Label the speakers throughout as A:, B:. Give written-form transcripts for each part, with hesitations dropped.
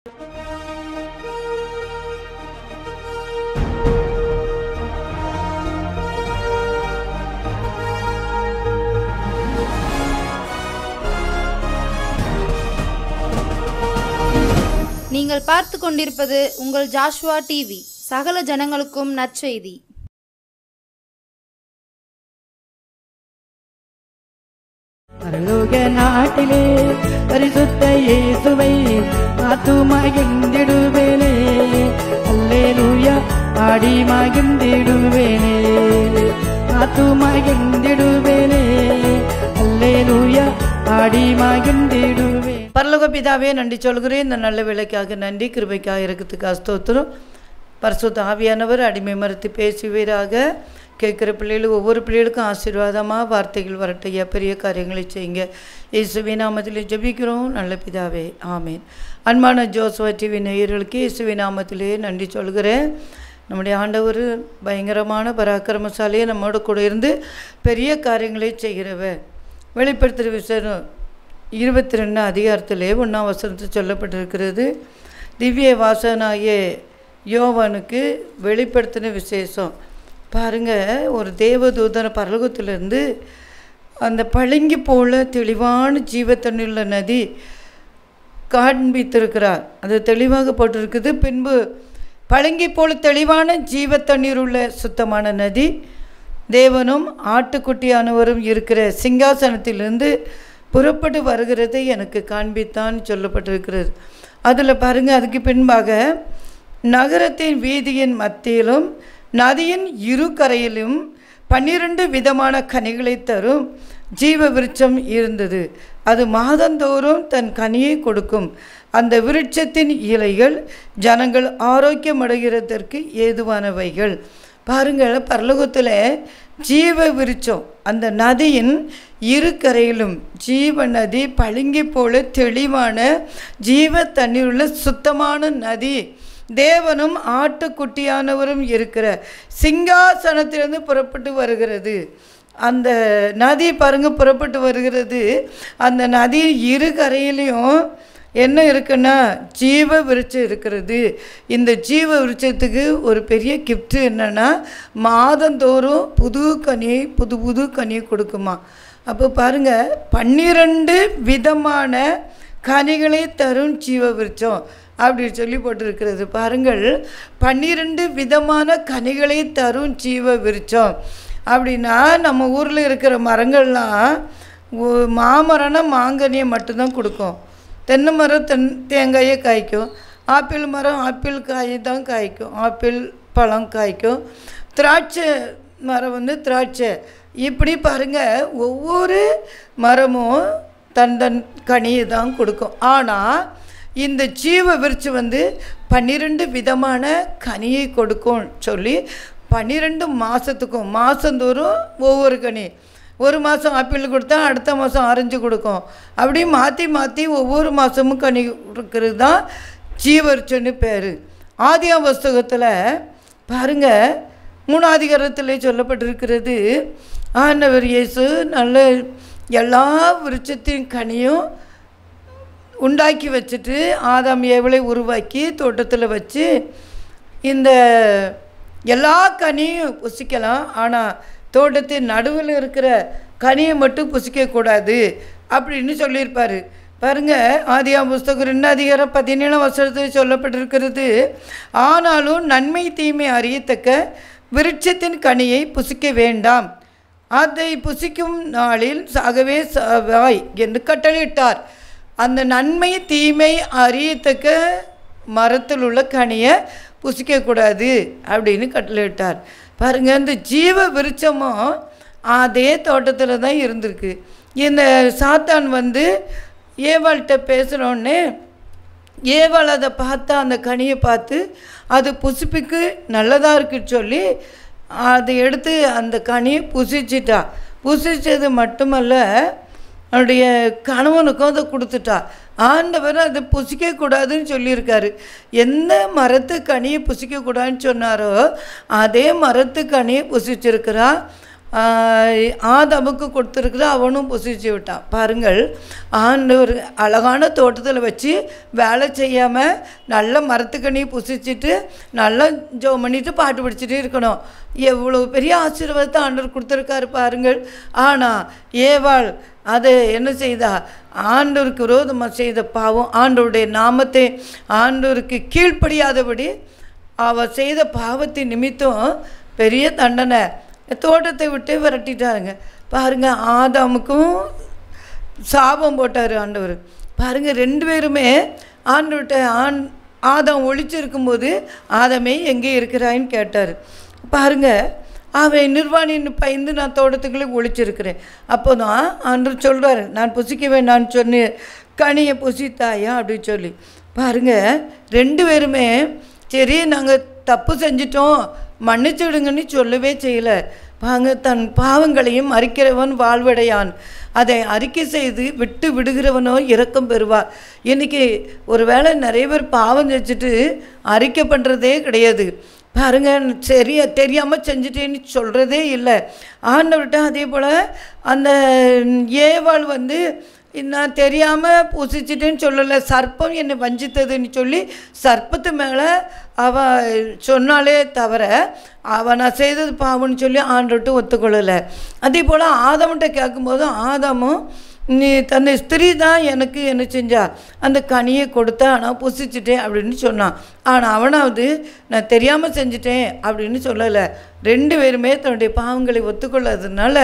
A: நீங்கள் பார்த்து கொண்டிருப்பது உங்கள் ஜாஷ்வா டிவி. சகல ஜனங்களுக்கும் நற்செய்தி.
B: பரலோக நாட்டிலே பரிசுத்த இயேசுவை பார்த்து மகிழ்ந்திடுவேனே, அல்லேலூயா பாடி மகிழ்ந்திடுவேனே, பார்த்து மகிழ்ந்திடுவேனே, அல்லேலூயா பாடி மகிழ்ந்திடுவேன். பரலோக பிதாவே, நன்றி சொல்கிறேன். இந்த நல்ல வேலைக்காக நன்றி, கிருபைக்காக இரக்கத்துக்காக ஸ்தோத்திரம். பரிசுத்த ஆவியானவர் அடிமை மறுத்து பேசுவீராக. கேட்குற பிள்ளைகளுக்கு ஒவ்வொரு பிள்ளைகளுக்கும் ஆசீர்வாதமாக வார்த்தைகள் வரட்டையா, பெரிய காரியங்களை செய்யுங்க. இயேசுவின் நாமத்திலே ஜெபிக்கிறோம் நல்ல பிதாவே, ஆமேன். அன்பான ஜோஸ்வா டிவி நேயர்களுக்கு இயேசுவின் நாமத்திலே நன்றி சொல்கிறேன். நம்முடைய ஆண்டவர் பயங்கரமான பராக்கிரமசாலியை நம்மோட கூட இருந்து பெரிய காரியங்களை செய்கிறவர். வெளிப்படுத்துகிற விசேஷம் 22 அதிகாரத்திலே 1ஆம் வசனத்தில் சொல்லப்பட்டிருக்கிறது. திவ்ய வாசனாகிய யோவானுக்கு வெளிப்படுத்தின விசேஷம் பாருங்கள். ஒரு தேவதூதன பரலோகத்திலிருந்து அந்த பளிங்கு போல தெளிவான ஜீவத்தண்ணீருள்ள நதி காண்பித்திருக்கிறார். அது தெளிவாக போட்டிருக்குது. பின்பு பளிங்கு போல தெளிவான ஜீவத்தண்ணீர் உள்ள சுத்தமான நதி தேவனும் ஆட்டுக்குட்டியானவரும் இருக்கிற சிங்காசனத்திலிருந்து புறப்பட்டு வருகிறதை எனக்கு காண்பித்தான் சொல்லப்பட்டிருக்கிறது. அதில் பாருங்கள், அதுக்கு பின்பாக நகரத்தின் வீதியின் மத்தியிலும் நதியின் இரு கரையிலும் 12 விதமான கனிகளை தரும் ஜீவ விருட்சம் இருந்தது. அது மாதந்தோறும் தன் கனியை கொடுக்கும். அந்த விருட்சத்தின் இலைகள் ஜனங்கள் ஆரோக்கியமடைகிறதற்கு ஏதுவானவைகள். பாருங்கள், பரலோகத்தில் ஜீவ விருட்சம், அந்த நதியின் இரு கரையிலும் ஜீவ நதி, பளிங்கு போல தெளிவான ஜீவ தண்ணீருள்ள சுத்தமான நதி தேவனும் ஆட்டுக்குட்டியானவரும் இருக்கிற சிங்காசனத்திலிருந்து புறப்பட்டு வருகிறது. அந்த நதி பாருங்கள் புறப்பட்டு வருகிறது. அந்த நதியின் இரு கரையிலையும் என்ன இருக்குன்னா ஜீவ விருட்சம் இருக்கிறது. இந்த ஜீவ விருட்சத்துக்கு ஒரு பெரிய கிஃப்ட்டு என்னென்னா, மாதந்தோறும் புது கனியை கொடுக்குமா. அப்போ பாருங்கள், 12 விதமான கனிகளை தரும் ஜீவ விருட்சம் அப்படின்னு சொல்லி போட்டிருக்கிறது. பாருங்கள், 12 விதமான கனிகளை தரும் ஜீவ விருட்சம் அப்படின்னா, நம்ம ஊரில் இருக்கிற மரங்கள்லாம் மாமரம்னா மாங்கனியை மட்டும்தான் கொடுக்கும். தென்னை மரம் தேங்காயை காய்க்கும். ஆப்பிள் மரம் ஆப்பிள் காய் தான் காய்க்கும், ஆப்பிள் பழம் காய்க்கும். திராட்சை மரம் திராட்சை. இப்படி பாருங்கள், ஒவ்வொரு மரமும் தன் கனியை தான் கொடுக்கும். ஆனால் இந்த ஜீவ விருட்சம் 12 விதமான கனியை கொடுக்கும் சொல்லி 12 மாதத்துக்கும் மாதந்தோறும் ஒவ்வொரு கனி. ஒரு மாதம் ஆப்பிள் கொடுத்தா அடுத்த மாதம் ஆரஞ்சு கொடுக்கும். அப்படி மாற்றி மாற்றி ஒவ்வொரு மாதமும் கனி கொடுக்கறது தான் ஜீவவிருட்சம்னு பேர். ஆதியாகம புஸ்தகத்தில் பாருங்கள் 3ஆம் அதிகாரத்திலே சொல்லப்பட்டிருக்கிறது. ஆண்டவர் இயேசு நல்ல எல்லா விருட்சத்தின் கனியும் உண்டாக்கி வச்சுட்டு ஆதாம் ஏவலை உருவாக்கி தோட்டத்தில் வச்சு இந்த எல்லா கனியும் புசிக்கலாம், ஆனால் தோட்டத்தின் நடுவில் இருக்கிற கனியை மட்டும் புசிக்கக்கூடாது அப்படின்னு சொல்லியிருப்பார். பாருங்கள், ஆதியாகம புஸ்தகம் 2ஆம் அதிகாரம் 17ஆம் வசனத்தில் சொல்லப்பட்டிருக்கிறது. ஆனாலும் நன்மை தீமை அறியத்தக்க விருட்சத்தின் கனியை புசிக்க வேண்டாம், அதை புசிக்கும் நாளில் சாகவே சாவாய் என்று கட்டளையிட்டார். அந்த நன்மை தீமை அறியத்தக்க மரத்தில் உள்ள கனியை புசிக்கக்கூடாது அப்படின்னு கட்டளையிட்டார். பாருங்கள், இந்த ஜீவ விருட்சமும் அதே தோட்டத்தில் தான் இருந்திருக்கு. இந்த சாத்தான் ஏவாள்கிட்ட பேசுகிறோன்னே ஏவாள் அதை பார்த்தா, அந்த கனியை பார்த்து அது புசிப்புக்கு நல்லதாக இருக்குன்னு சொல்லி அதை எடுத்து அந்த கனியை புசிச்சிட்டா. புசிச்சது மட்டுமல்ல, அவனுடைய கணவனுக்கும் அதை கொடுத்துட்டா. ஆண்டவர் அதை புசிக்கக்கூடாதுன்னு சொல்லியிருக்காரு. எந்த மரத்து கனியை புசிக்கக்கூடாதுன்னு சொன்னாரோ அதே மரத்து கனியை புசிச்சிருக்கிறா. ஆதாமுக்கு கொடுத்துருக்குற அவனும் புசிச்சு விட்டான். பாருங்கள், ஆண்டவர் அழகான தோட்டத்தில் வச்சு வேலை செய்யாமல் நல்ல மரத்துக்கனி புசிச்சுட்டு நல்லா ஜோம் பண்ணிட்டு பாட்டு பிடிச்சிட்டு இருக்கணும். எவ்வளோ பெரிய ஆசீர்வாதத்தை ஆண்டவர் கொடுத்துருக்காரு பாருங்கள். ஆனால் ஏவாள் அதை என்ன செய்தா? ஆண்டவருக்கு விரோதமாக செய்த பாவம், ஆண்டவருடைய நாமத்தை ஆண்டவருக்கு கீழ்ப்படியாதபடி அவள் செய்த பாவத்தின் நிமித்தம் பெரிய தண்டனை, தோட்டத்தை விட்டு விரட்டிட்டாருங்க. பாருங்கள், ஆதாமுக்கும் சாபம் போட்டார் ஆண்டவர். பாருங்கள், ரெண்டு பேருமே ஆண்டவர்கிட்ட ஆதாம் ஒழிச்சிருக்கும்போது ஆதாமே எங்கே இருக்கிறாயின்னு கேட்டார். பாருங்கள், அவன் நிர்வாணின்னு பயந்து நான் தோட்டத்துக்குள்ளே ஒழிச்சிருக்கிறேன். அப்போ தான் ஆண்டவர் சொல்கிறார், நான் புசிக்கவே நான் சொன்னேன் கனியை புசித்தாயா அப்படின்னு சொல்லி. பாருங்கள், ரெண்டு பேருமே சரி நாங்கள் தப்பு செஞ்சிட்டோம் மன்னிச்சுடுங்கன்னு சொல்லவே செய்யலை. வாங்க, தன் பாவங்களையும் அறிக்கிறவன் வாழ்வடையான், அதை அறிக்கை செய்து விட்டு விடுகிறவனோ இரக்கம் பெறுவார். இன்றைக்கி ஒரு வேளை நிறைய பேர் பாவம் செஞ்சுட்டு அறிக்கை பண்ணுறதே கிடையாது. பாருங்கள், சரியா தெரியாமல் செஞ்சுட்டேன்னு சொல்கிறதே இல்லை ஆண்டவர்கிட்ட. அதே போல் அந்த ஏவாள் நான் தெரியாமல் புசிச்சிட்டேன்னு சொல்லலை, சர்ப்பம் என்னை வஞ்சித்ததுன்னு சொல்லி சர்ப்பத்து மேலே அவள் சொன்னாலே தவிர நான் செய்தது பாவம்னு சொல்லி ஆண்டவர்கிட்ட ஒத்துக்கொள்ளலை. அதே போல் ஆதாம்கிட்ட கேட்கும்போது ஆதாமும் நீ தன்னை ஸ்திரீ தான் எனக்கு என்ன செஞ்சா அந்த கனியை கொடுத்தா நான் புசிச்சிட்டேன் அப்படின்னு சொன்னான். ஆனால் அவனாவது நான் தெரியாமல் செஞ்சிட்டேன் அப்படின்னு சொல்லலை. ரெண்டு பேருமே தன்னுடைய பாவங்களை ஒத்துக்கொள்ளாததுனால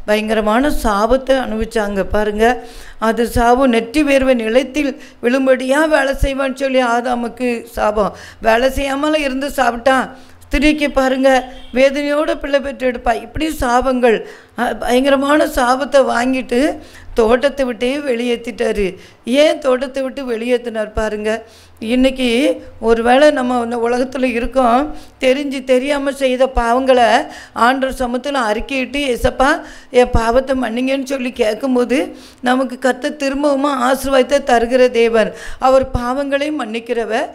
B: பயங்கரமான சாபத்தை அனுபவிச்சாங்க. பாருங்கள், அது சாபம் நெற்றி வேர்வை நிலத்தில் விழும்படியாக வேலை செய்வான்னு சொல்லி ஆதாமுக்கு சாபம். வேலை செய்யாமல் இருந்து சாப்பிட்டான். ஸ்திரீக்கு பாருங்கள், வேதனையோடு பிள்ளை பெற்று எடுப்பா. இப்படி சாபங்கள், பயங்கரமான சாபத்தை வாங்கிட்டு தோட்டத்தை விட்டே வெளியேற்றிட்டார். ஏன் தோட்டத்தை விட்டு வெளியேற்றினார் பாருங்கள். இன்றைக்கி ஒரு வேளை நம்ம இந்த உலகத்தில் இருக்கோம், தெரியாமல் செய்த பாவங்களை ஆண்டவர் சமூகத்தில் அறிக்கையிட்டு ஏசப்பா என் பாவத்தை மன்னிங்கன்னு சொல்லி கேட்கும்போது நமக்கு கர்த்தர் திரும்பவும் ஆசீர்வாதத்தை தருகிற தேவன். அவர் பாவங்களை மன்னிக்கிறவர்,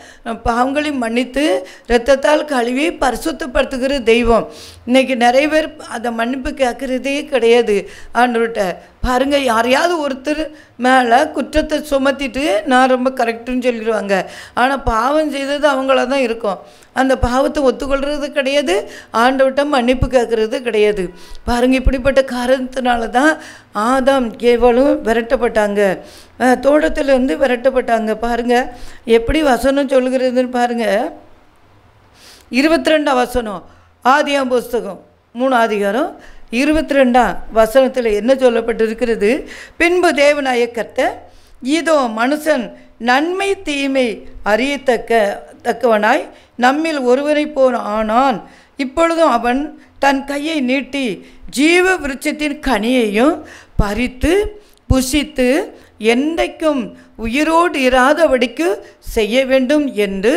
B: பாவங்களை மன்னித்து இரத்தத்தால் கழுவி பரிசுத்தப்படுத்துகிற தெய்வம். இன்றைக்கி நிறைய பேர் அதை மன்னிப்பு கேட்குறதே கிடையாது ஆண்டவர்கிட்ட. பாருங்கள், யாரையாவது ஒருத்தர் மேலே குற்றத்தை சுமத்திட்டு நான் ரொம்ப கரெக்டுன்னு சொல்லிடுவாங்க. ஆனால் பாவம் செய்தது அவங்கள தான் இருக்கும். அந்த பாவத்தை ஒத்துக்கொள்கிறது கிடையாது, ஆண்டவர்கிட்ட மன்னிப்பு கேட்குறது கிடையாது. பாருங்கள், இப்படிப்பட்ட காரணத்தினால தான் ஆதாம் ஏவாளும் விரட்டப்பட்டாங்க, தோட்டத்திலேருந்து விரட்டப்பட்டாங்க. பாருங்கள் எப்படி வசனம் சொல்லுகிறதுன்னு பாருங்கள். 22ஆம் வசனம், ஆதியாம் புஸ்தகம் 3ஆம் அதிகாரம் 22ஆம் வசனத்தில் என்ன சொல்லப்பட்டிருக்கிறது? பின்பு தேவனாய கர்த்தர், இதோ மனுஷன் நன்மை தீமை அறியத்தக்கவனாய் நம்மில் ஒருவரை போல் ஆனான். இப்பொழுதும் அவன் தன் கையை நீட்டி ஜீவ விருட்சத்தின் கனியையும் பறித்து புசித்து என்றைக்கும் உயிரோடு இராதபடிக்கு செய்ய வேண்டும் என்று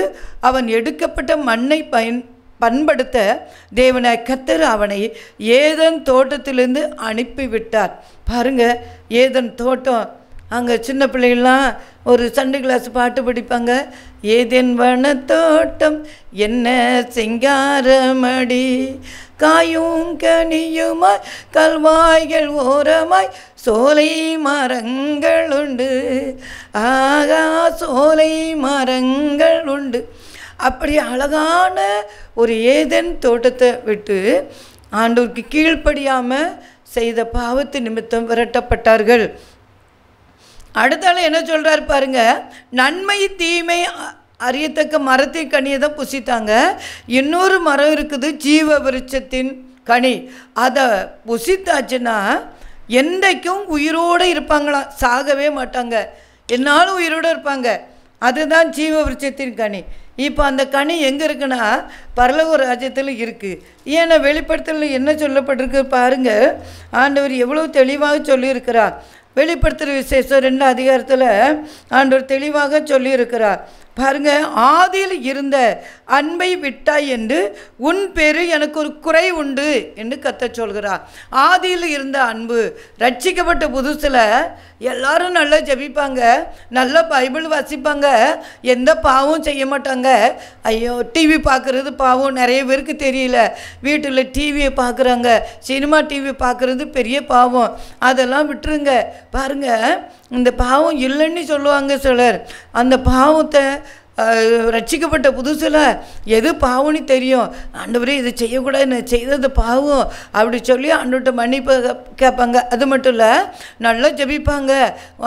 B: அவன் எடுக்கப்பட்ட மண்ணை பண்படுத்த தேவனாய் கர்த்தர் அவனை ஏதேன் தோட்டத்திலிருந்து அனுப்பிவிட்டார். பாருங்கள், ஏதேன் தோட்டம், அங்கே சின்ன பிள்ளைகள்லாம் ஒரு சண்டே கிளாஸ் பாட்டு படிப்பாங்க. ஏதேன் வனத்தோட்டம் என்ன சிங்காரமடி, காயும் கனியுமாய் கல்வாய்கள் ஓரமாய் சோலை மரங்கள் உண்டு, ஆகா சோலை மரங்கள் உண்டு. அப்படி அழகான ஒரு ஏதேன் தோட்டத்தை விட்டு ஆண்டவருக்கு கீழ்ப்படியாமல் செய்த பாவத்து நிமித்தம் விரட்டப்பட்டார்கள். அடுத்தால என்ன சொல்கிறார் பாருங்க, நன்மை தீமை அறியத்தக்க மரத்தின் கனியை தான் புசித்தாங்க. இன்னொரு மரம் இருக்குது, ஜீவ விருட்சத்தின் கனி. அதை புசித்தாச்சுன்னா என்றைக்கும் உயிரோடு இருப்பாங்களாம், சாகவே மாட்டாங்க, என்னாலும் உயிரோடு இருப்பாங்க. அதுதான் ஜீவ விருட்சத்தின் கனி. இப்போ அந்த கனி எங்கே இருக்குன்னா பரலோக ராஜ்யத்தில் இருக்குது. ஏன்னா வெளிப்படுத்தலில் என்ன சொல்லப்பட்டிருக்கு பாருங்கள், ஆண்டவர் எவ்வளோ தெளிவாக சொல்லியிருக்கிறார். வெளிப்படுத்துகிற விசேஷம் 2ஆம் அதிகாரத்தில் ஆண்டவர் தெளிவாக சொல்லியிருக்கிறார். பாருங்க, ஆதியில் இருந்த அன்பை விட்டாய் என்று உன் பேரு எனக்கு ஒரு குறை உண்டு என்று கர்த்தர் சொல்கிறார். ஆதியில் இருந்த அன்பு, ரட்சிக்கப்பட்ட புதுசில் எல்லாரும் நல்லா ஜெபிப்பாங்க, நல்லா பைபிள் வாசிப்பாங்க, எந்த பாவம் செய்ய மாட்டாங்க. ஐயோ, டிவி பார்க்குறது பாவம் நிறைய பேருக்கு தெரியல. வீட்டில் டிவியை பார்க்குறாங்க, சினிமா டிவி பார்க்குறது பெரிய பாவம், அதெல்லாம் விட்டுருங்க. பாருங்கள், இந்த பாவம் இல்லைன்னு சொல்லுவாங்க சிலர். அந்த பாவத்தை ரட்சிக்கப்பட்ட புதுசில் எது பாவம்னு தெரியும். ஆண்டவரே இதை செய்யக்கூடாது, நான் செய்தது பாவம் அப்படி சொல்லி ஆண்டவர்கிட்ட மன்னிப்பு கேட்பாங்க. அது மட்டும் இல்லை, நல்லா ஜெபிப்பாங்க,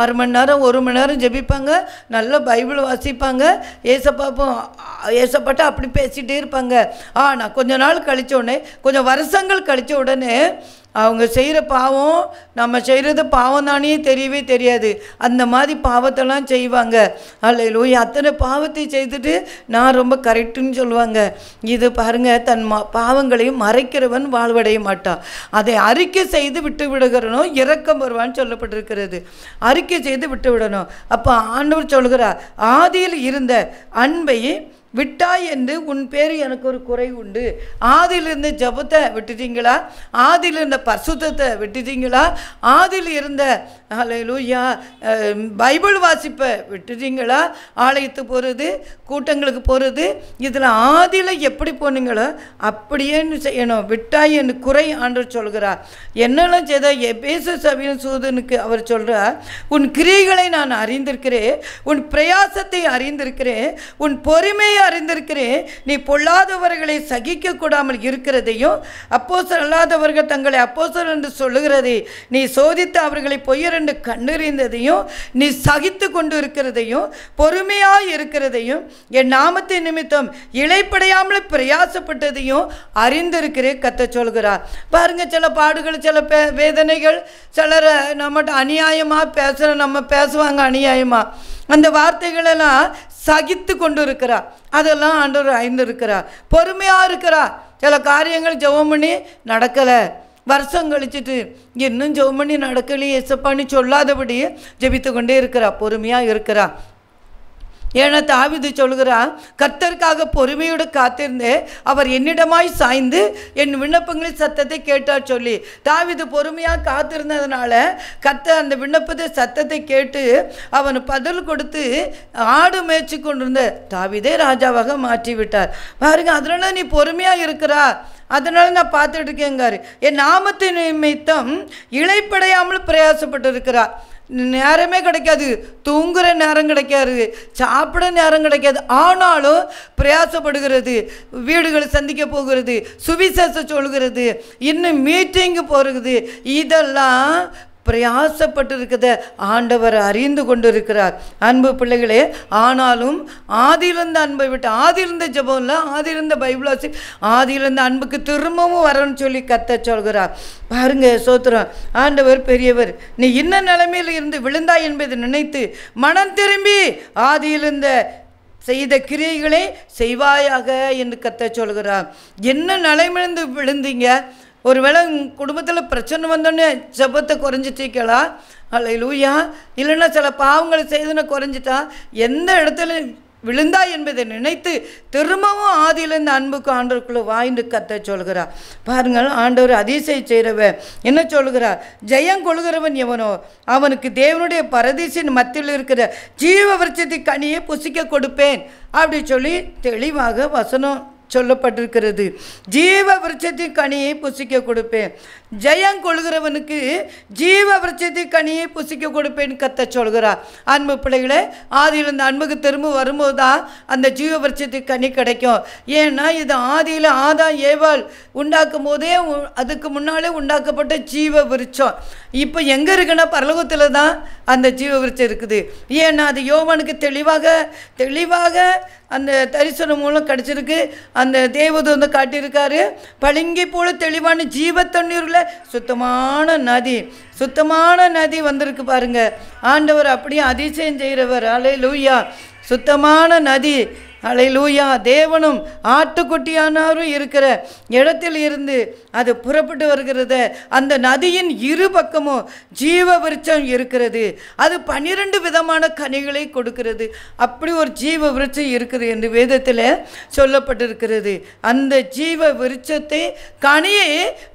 B: 1 மணி நேரம் 1 மணி நேரம் ஜெபிப்பாங்க, நல்லா பைபிள் வாசிப்பாங்க, ஏசப்பாட்ட அப்படி பேசிகிட்டே இருப்பாங்க. ஆனால் கொஞ்ச நாள் கழித்த உடனே, கொஞ்சம் வருஷங்கள் கழித்த உடனே அவங்க செய்கிற பாவம் நம்ம செய்கிறது பாவம் தானே தெரியவே தெரியாது. அந்த மாதிரி பாவத்தெல்லாம் செய்வாங்க. அல்லேலூயா. அத்தனை பாவத்தை செய்துட்டு நான் ரொம்ப கரெக்டுன்னு சொல்லுவாங்க. இது பாருங்கள், தன் பாவங்களையும் மறைக்கிறவன் வாழ்வடைய மாட்டான். அதை அறிக்கை செய்து விட்டு விடுகிறனோ இரக்கம் வருவான்னு சொல்லப்பட்டிருக்கிறது. அறிக்கை செய்து விட்டு விடணும். அப்போ ஆண்டவர் சொல்கிறார், ஆதியில் இருந்த அன்பை விட்டாய் என்று உன் பேர் எனக்கு ஒரு குறை உண்டு. ஆதியில் இருந்த ஜபத்தை விட்டுட்டீங்களா? ஆதியில் இருந்த பரிசுத்தத்தை விட்டுட்டீங்களா? ஆதியில் இருந்த அல்லேலூயா பைபிள் வாசிப்பை விட்டுட்டீங்களா? ஆலயத்துக்கு போகிறது, கூட்டங்களுக்கு போகிறது, இதில் ஆதியில் எப்படி போனீங்களோ அப்படியே செய்யணும். விட்டாய் என்று குறை ஆண்டவர் சொல்கிறார். என்னெல்லாம் செய்த எபேசு சபையின் சூதனுக்கு அவர் சொல்கிறார், உன் கிரியைகளை நான் அறிந்திருக்கிறேன், உன் பிரயாசத்தை அறிந்திருக்கிறேன், உன் பொறுமையை அறிந்திருக்கிறேன், நீ பொல்லாதவர்களை சகிக்க கூடாமல் இருக்கிறதையும் அப்போஸ்தலர் அல்லாதவர்கள் தங்களை அப்போஸ்தலர் என்று சொல்லுகிறதை நீ சோதித்து அவர்களை பொய்யர் என்று கண்டறிந்ததையும் நீ சகித்து கொண்டு இருக்கிறதையும் பொறுமையாய் இருக்கிறதையும் என் நாமத்தை நிமித்தம் இளைப்படையாமல் பிரயாசப்பட்டதையும் அறிந்திருக்கிறேன் கர்த்தர் சொல்கிறார். பாருங்க, சில பாடுகள், சில வேதனைகள், சிலர் நம்மகிட்ட அநியாயமாக நம்ம பேசுவாங்க அநியாயமாக. அந்த வார்த்தைகளெல்லாம் சகித்து கொண்டு இருக்கிறார். அதெல்லாம் ஆண்டவர் அறிந்திருக்கிறார். பொறுமையாக இருக்கிறார். சில காரியங்கள் ஜெபம் பண்ணி நடக்கலை, வருஷம் கழிச்சிட்டு இன்னும் ஜெபம் பண்ணி நடக்கலையே ஏசப்பான்னு சொல்லாதபடி ஜெபித்து கொண்டே இருக்கிறார். பொறுமையாக இருக்கிறார். ஏன்னா தாவீது சொல்கிறார், கர்த்தருக்காக பொறுமையோடு காத்திருந்தே அவர் என்னிடமாய் சாய்ந்து என் விண்ணப்பங்களின் சத்தத்தை கேட்டார் சொல்லி. தாவீது பொறுமையாக காத்திருந்ததுனால கர்த்தர் அந்த விண்ணப்பத்தை சத்தத்தை கேட்டு அவன் பதில் கொடுத்து ஆடு மேய்ச்சி கொண்டிருந்த தாவீதை ராஜாவாக மாற்றி விட்டார். பாருங்க, அதனால நீ பொறுமையாக இருக்கிறா, அதனால நான் பார்த்துட்டு இருக்கேங்காரு. என் நாமத்தின் நிமித்தம் இளைப்படையாமல் பிரயாசப்பட்டு இருக்கிறார். நேரமே கிடைக்காது, தூங்குகிற நேரம் கிடைக்காது, சாப்பிட நேரம் கிடைக்காது, ஆனாலும் பிரயாசப்படுகிறது. வீடுகளை சந்திக்க போகிறது, சுவிசேஷம் சொல்கிறது, இன்னும் மீட்டிங்கு போகிறது, இதெல்லாம் பிரயாசப்பட்டு இருக்கிறத ஆண்டவர் அறிந்து கொண்டு இருக்கிறார். அன்பு பிள்ளைகளே, ஆனாலும் ஆதியிலிருந்த அன்பை விட்டு, ஆதியிலிருந்த ஜெபம் இல்லை, ஆதியிலிருந்த பைபிள் வாசி, ஆதியிலிருந்த அன்புக்கு திரும்பவும் வரணும்னு சொல்லி கர்த்தர் சொல்கிறார். பாருங்க, சோத்திரம். ஆண்டவர் பெரியவர். நீ இன்ன நிலைமையில் இருந்து விழுந்தாய் என்பதை நினைத்து மனம் திரும்பி ஆதியிலிருந்த செய்த கிரியைகளை செய்வாயாக என்று கர்த்தர் சொல்கிறார். என்ன நிலைமையிலிருந்து விழுந்தீங்க? ஒருவேளை குடும்பத்தில் பிரச்சனை வந்தோடனே ஜெபத்தை குறைஞ்சிட்டீங்களா? அல்லேலூயா. இல்லைன்னா சில பாவங்களை செய்துன்னு குறைஞ்சிட்டா? எந்த இடத்துல விழுந்தா என்பதை நினைத்து திரும்பவும் ஆதியிலிருந்து அன்புக்கு ஆண்டவருக்குள்ள வாய்ந்து கர்த்தர் சொல்கிறார். பாருங்கள், ஆண்டவர் அதிசயம் செய்கிறவர் என்ன சொல்கிறார்? ஜெயம் கொள்கிறவன் எவனோ அவனுக்கு தேவனுடைய பரதீசின் மத்தியில் இருக்கிற ஜீவ விருட்சத்தை கனியை புசிக்க கொடுப்பேன் அப்படி சொல்லி தெளிவாக வசனம் சொல்லப்பட்டிருக்கிறது. ஜீவ விருட்சத்தின் கனியை புசிக்க கொடுப்பேன். ஜெயம் கொள்கிறவனுக்கு ஜீவ விருட்சத்தின் கனியை புசிக்க கொடுப்பேன் கர்த்தர் சொல்கிறார். அன்பு பிள்ளைகளே, ஆதியில் இந்த அன்புக்கு திரும்ப வரும்போது தான் அந்த ஜீவ விருட்சத்தின் கனி கிடைக்கும். ஏன்னா இது ஆதியில் ஆதாம் ஏவாள் உண்டாக்கும் போதே அதுக்கு முன்னாலே உண்டாக்கப்பட்ட ஜீவ விருட்சம். இப்போ எங்கே இருக்குன்னா பரலோகத்தில் தான் அந்த ஜீவ விருட்சம் இருக்குது. ஏன்னா அது யோவானுக்கு தெளிவாக அந்த தரிசனம் மூலம் கிடச்சிருக்கு. அந்த தேவதூதன் காட்டியிருக்காரு. பளிங்கி போல தெளிவான ஜீவ தண்ணீரில் சுத்தமான நதி வந்திருக்கு பாருங்க. ஆண்டவர் அப்படியே அதிசயம் செய்கிறவர். அல்லேலூயா. சுத்தமான நதி அல்லேலூயா, தேவனும் ஆட்டுக்குட்டியானவரும் இருக்கிற இடத்தில் இருந்து அது புறப்பட்டு வருகிறது. அந்த நதியின் இரு பக்கமும் ஜீவ விருட்சம் இருக்கிறது. அது 12 விதமான கனிகளை கொடுக்கிறது. அப்படி ஒரு ஜீவ விருட்சம் இருக்குது என்று வேதத்தில் சொல்லப்பட்டிருக்கிறது. அந்த ஜீவ விருட்சத்தை கனியை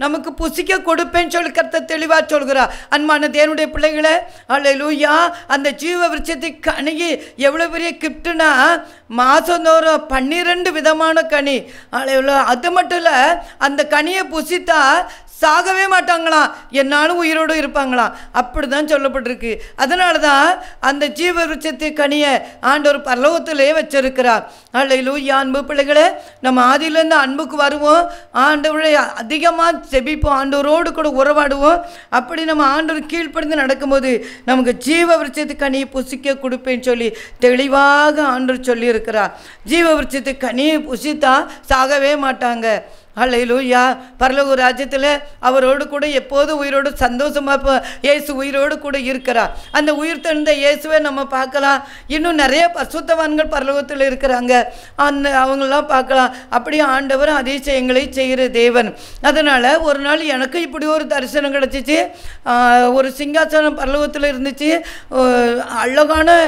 B: நமக்கு புசிக்க கொடுப்பேன்னு சொல்லி கர்த்தர் தெளிவாக சொல்கிறார். அன்பான தேவனுடைய பிள்ளைகளை, அல்லேலூயா, அந்த ஜீவ விருட்சத்தை கனியை எவ்வளோ பெரிய கிஃப்ட்னா, மாதந்தோறும் 12 விதமான கனி. அது மட்டும் இல்லை, அந்த கனியை புசித்தா சாகவே மாட்டாங்களாம், என்னாலும் உயிரோடு இருப்பாங்களாம். அப்படி தான் சொல்லப்பட்டிருக்கு. அதனால தான் அந்த ஜீவ விருட்சத்தை கனியை ஆண்டவர் பரலோகத்திலே வச்சிருக்கிறார். அல்லேலூயா, அன்பு பிள்ளைகளே, நம்ம ஆதியிலேருந்து அன்புக்கு வருவோம், ஆண்டவரை அதிகமாக செபிப்போம், ஆண்டவரோடு கூட உறவாடுவோம். அப்படி நம்ம ஆண்டவர் கீழ்ப்படிந்து நடக்கும்போது நமக்கு ஜீவ விருட்சத்தை கனியை புசிக்க கொடுப்பேன்னு சொல்லி தெளிவாக ஆண்டவர் சொல்லியிருக்கிறார். ஜீவ விருட்சத்தை கனியை புசித்தா சாகவே மாட்டாங்க. அல்லேலூயா, பரலோக ராஜ்யத்தில் அவரோடு கூட எப்போது உயிரோடு சந்தோஷமாக இயேசு உயிரோடு கூட இருக்கிறார். அந்த உயிர் தெழுந்த இயேசுவை நம்ம பார்க்கலாம். இன்னும் நிறைய பரிசுத்தவான்கள் பரலோகத்தில் இருக்கிறாங்க, அவங்களெலாம் பார்க்கலாம். அப்படியே ஆண்டவர் அதிசயங்களை செய்கிற தேவன். அதனால் ஒரு நாள் எனக்கு இப்படி ஒரு தரிசனம் கிடச்சிச்சு. ஒரு சிங்காசனம் பரலோகத்தில் இருந்துச்சு. அழகான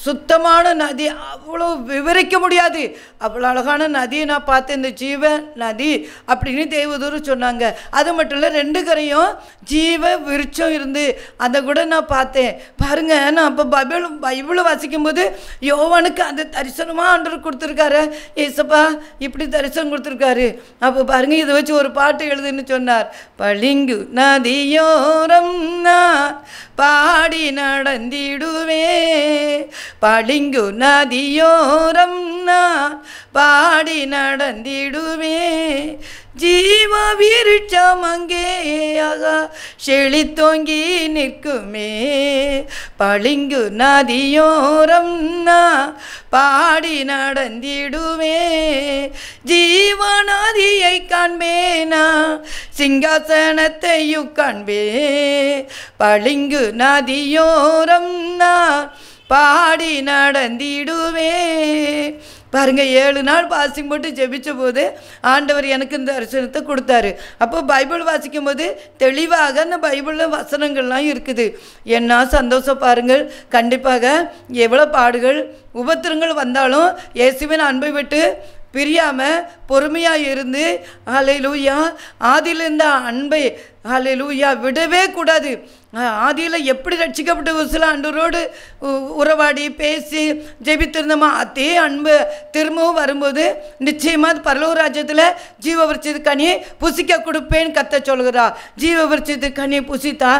B: சுத்தமான நதி, அவ்வளோ விவரிக்க முடியாது, அவ்வளோ அழகான நதியை நான் பார்த்தேன். இந்த ஜீவ நதி அப்படின்னு தேவதூர் சொன்னாங்க. அது மட்டும் இல்லை, 2 கரையும் ஜீவ விருட்சம் இருந்து அதை கூட நான் பார்த்தேன். பாருங்க, நான் அப்போ பைபிள் வாசிக்கும்போது யோவானுக்கு அந்த தரிசனமாக ஆண்டவர் கொடுத்துருக்காரு. ஏசப்பா இப்படி தரிசனம் கொடுத்துருக்காரு. அப்போ பாருங்க, இதை வச்சு ஒரு பாட்டு எழுதுன்னு சொன்னார். பளிங்கு நதியோரம் நான் பாடி நடந்திடுவே, பளிங்கு நதியோரம் நான் பாடி நடந்திடுவே, ஜீவ விருட்சம் அங்கேயாக செழித்தோங்கி நிற்குமே, பளிங்கு நதியோரம் நான் பாடி நடந்திடுவே, ஜீவ நதியை காண்பேனா சிங்காசனத்தையும் காண்பே, பளிங்கு நதியோரம் நான் பாடி நடந்திடுவே. பாருங்க, 7 நாள் பாசிங் போட்டு ஜெபிச்ச போது ஆண்டவர் எனக்கு இந்த தரிசனத்தை கொடுத்தாரு. அப்போ பைபிள் வாசிக்கும் போது தெளிவாக அந்த பைபிளில் வசனங்கள்லாம் இருக்குது. என்ன சந்தோஷம் பாருங்கள். கண்டிப்பாக எவ்வளோ பாடுகள் உபத்திரங்கள் வந்தாலும் இயேசுவின் அன்பை விட்டு பிரியாமல் பொறுமையாக இருந்து, அல்லேலூயா, ஆதியில் இருந்த அன்பை அல்லேலூயா விடவே கூடாது. ஆதியில் எப்படி ரட்சிக்கப்பட்ட ஒரு ஆண்டவரோடு உறவாடி பேசி ஜெபித்திருந்தோமா, அதே அன்பு திரும்பவும் வரும்போது நிச்சயமாக அது பரலோக ராஜ்யத்தில் ஜீவ விருட்சத்து கனியை புசிக்க கொடுப்பேன்னு கத்த சொல்கிறா. ஜீவ விருட்சத்து கனியை புசித்தா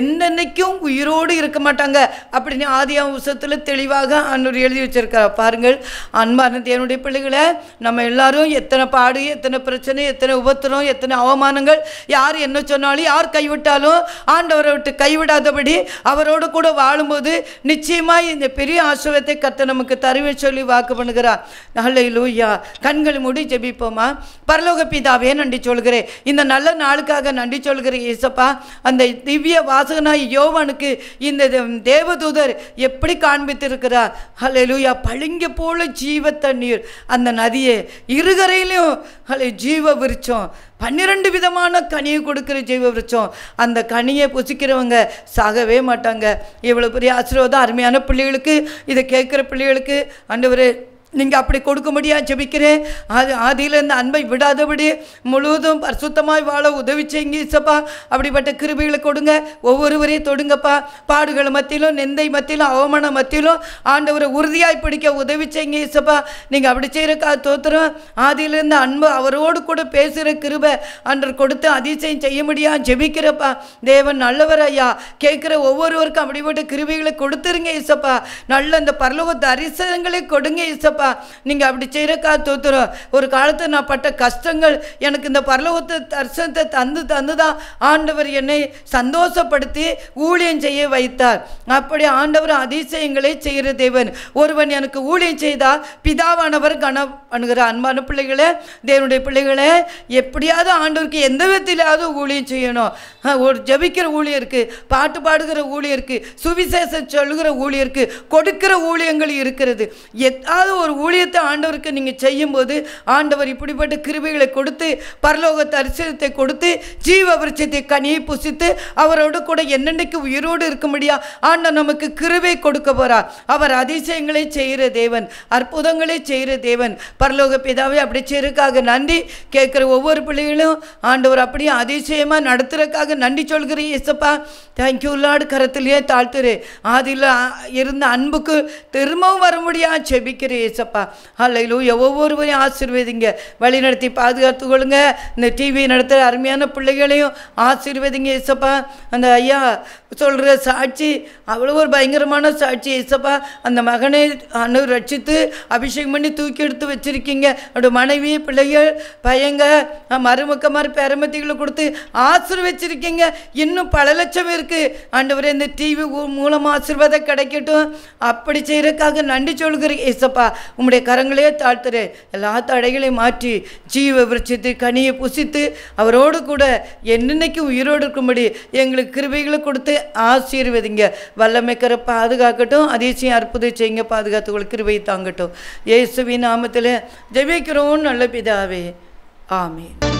B: என்னென்னைக்கும் உயிரோடு இருக்க மாட்டாங்க அப்படின்னு ஆதியாகம புத்தகத்தில் தெளிவாக ஆண்டவர் எழுதி வச்சிருக்கிறார். பாருங்கள், அன்பான தேவனுடைய பிள்ளைகளை, நம்ம எல்லாரும் எத்தனை பாடு, எத்தனை பிரச்சனை, எத்தனை உபத்திரம், எத்தனை அவமானங்கள், யார் என்ன சொன்னாலும், யார் கைவிட்டாலும் ஆண்டவரை விட்டு கைவிடாதபடி அவரோடு கூட வாழும்போது நிச்சயமாய் இந்த பெரிய ஆசீர்வாதத்தை கர்த்தர் நமக்கு தருவே சொல்லி வாக்கு பண்ணுகிறார். அல்லேலூயா. கண்களை மூடி ஜெபிப்போமா. பரலோக பிதாவே, நன்றி சொல்கிறேன். இந்த நல்ல நாளுக்காக நன்றி சொல்கிறேன் இயேசப்பா. அந்த திவ்ய வாசகனாய் யோவானுக்கு இந்த தேவதூதர் எப்படி காண்பித்திருக்கிறார். அல்லேலூயா. பளிங்கு போல ஜீவ தண்ணீர், அந்த நதியை இருகரையிலும் ஜீவ விருட்சம், 12 விதமான கனியை கொடுக்குற ஜீவ விருட்சம். அந்த கனியை புசிக்கிறவங்க சாகவே மாட்டாங்க. இவ்வளோ பெரிய ஆசீர்வாதம் அருமையான பிள்ளைகளுக்கு, இதை கேட்குற பிள்ளைகளுக்கு ஆண்டவரே நீங்கள் அப்படி கொடுக்க முடியாது ஜெபிக்கிறேன். அது ஆதியில் இந்த அன்பை விடாதபடி முழுவதும் பரிசுத்தமாய் வாழ உதவி செய்யுங்க இயேசப்பா. அப்படிப்பட்ட கிருபைகளை கொடுங்க. ஒவ்வொருவரையும் தொடுங்கப்பா. பாடுகள் மத்தியிலும், நிந்தை மத்தியிலும், அவமான மத்தியிலும் ஆண்டவரை உறுதியாய் பிடிக்க உதவி செய்யுங்க இயேசப்பா. நீங்கள் அப்படி செய்கிறக்கா தோத்திரம். ஆதியில் இருந்த அன்பு அவரோடு கூட பேசுகிற கிருபை அன்று கொடுத்து அதிசயம் செய்ய முடியாது ஜெபிக்கிறப்பா. தேவன் நல்லவர் ஐயா. கேட்குற ஒவ்வொருவருக்கும் அப்படிப்பட்ட கிருபைகளை கொடுத்துருங்க இயேசப்பா. நல்ல அந்த பரலோக தரிசனங்களை கொடுங்க இயேசப்பா. நீங்கள் அப்படி செய்கிறக்கா தோத்துறோம். ஒரு காலத்தில் நான் பட்ட கஷ்டங்கள் எனக்கு இந்த பரலோகத்தை தரிசனத்தை தந்து தான் ஆண்டவர் என்னை சந்தோஷப்படுத்தி ஊழியம் செய்ய வைத்தார். அப்படி ஆண்டவர் அதிசயங்களை செய்கிற தேவன். ஒருவன் எனக்கு ஊழியம் செய்தால் பிதாவானவர் பண்ணுகிற அன்பான பிள்ளைகளே, தேவனுடைய பிள்ளைகளே, எப்படியாவது ஆண்டவருக்கு எந்த விதத்திலாவது ஊழியம் செய்யணும். ஒரு ஜெபிக்கிற ஊழியருக்கு, பாட்டு பாடுகிற ஊழியருக்கு, சுவிசேஷம் சொல்லுகிற ஊழியருக்கு, கொடுக்கிற ஊழியங்கள் இருக்கிறது. ஏதாவது ஒரு ஊழியத்தை ஆண்டவருக்கு நீங்கள் செய்யும்போது ஆண்டவர் இப்படிப்பட்ட கிருபைகளை கொடுத்து, பரலோக தரிசனத்தை கொடுத்து, ஜீவ விருட்சத்தை கனியை புசித்து அவரோடு கூட என்னென்னைக்கு உயிரோடு இருக்க முடியா ஆண்டவர் நமக்கு கிருபை கொடுக்க போறார். அவர் அதிசயங்களை செய்கிற தேவன், அற்புதங்களை செய்கிற தேவன். பரலோக பிதாவே, அப்படி செய்யறதுக்காக நன்றி. கேட்குற ஒவ்வொரு பிள்ளைகளும் ஆண்டவர் அப்படியே அதிசயமாக நடத்துறதுக்காக நன்றி சொல்கிறேன் இயேசப்பா. Thank you Lord. கரத்திலேயே தாழ்த்துரு. அதில் இருந்த அன்புக்கு திரும்பவும் வர முடியாது செபிக்கிறேன் இயேசப்பா. ஹல்லேலூயா. ஒவ்வொருவரையும் ஆசீர்வதிங்க, வழிநடத்தி பாதுகாத்து கொள்ளுங்க. இந்த டிவி நடத்துகிற அருமையான பிள்ளைகளையும் ஆசீர்வதிங்க இயேசப்பா. அந்த ஐயா சொல்கிற சாட்சி அவ்வளோ ஒரு பயங்கரமான சாட்சி இயேசப்பா. அந்த மகனை ஆண்டவர் ரட்சித்து அபிஷேகம் பண்ணி தூக்கி எடுத்து வச்சிருக்கீங்க. அவருடைய மனைவி, பிள்ளைகள், பையங்க, மருமக்கமார், பேரமத்திகளை கொடுத்து ஆசீர்வச்சிருக்கீங்க. இன்னும் பல லட்சம் இருக்குது ஆண்டவரே. இந்த டிவி மூலமாக ஆசீர்வாதம் கிடைக்கட்டும். அப்படி செய்கிறதுக்காக நன்றி சொல்கிறேன் இயேசப்பா. உம்முடைய கரங்களே தாழ்த்துறேன். எல்லா தடைகளையும் மாற்றி ஜீவ விருட்சத்தை கனியை புசித்து அவரோடு கூட என்னென்னைக்கு உயிரோடு இருக்கும்படி எங்களுக்கு கிருபைகளை கொடுத்து ஆசீர்வதிங்க. வல்லமைக்கரை பாதுகாக்கட்டும். அதிசயம் அற்புதம் செய்யுங்க. பாதுகாத்துக்கொள்ள கிருபை தாங்கட்டும். இயேசுவின் நாமத்தில் ஜெபிக்கிறோம் நல்ல பிதாவே. ஆமென்.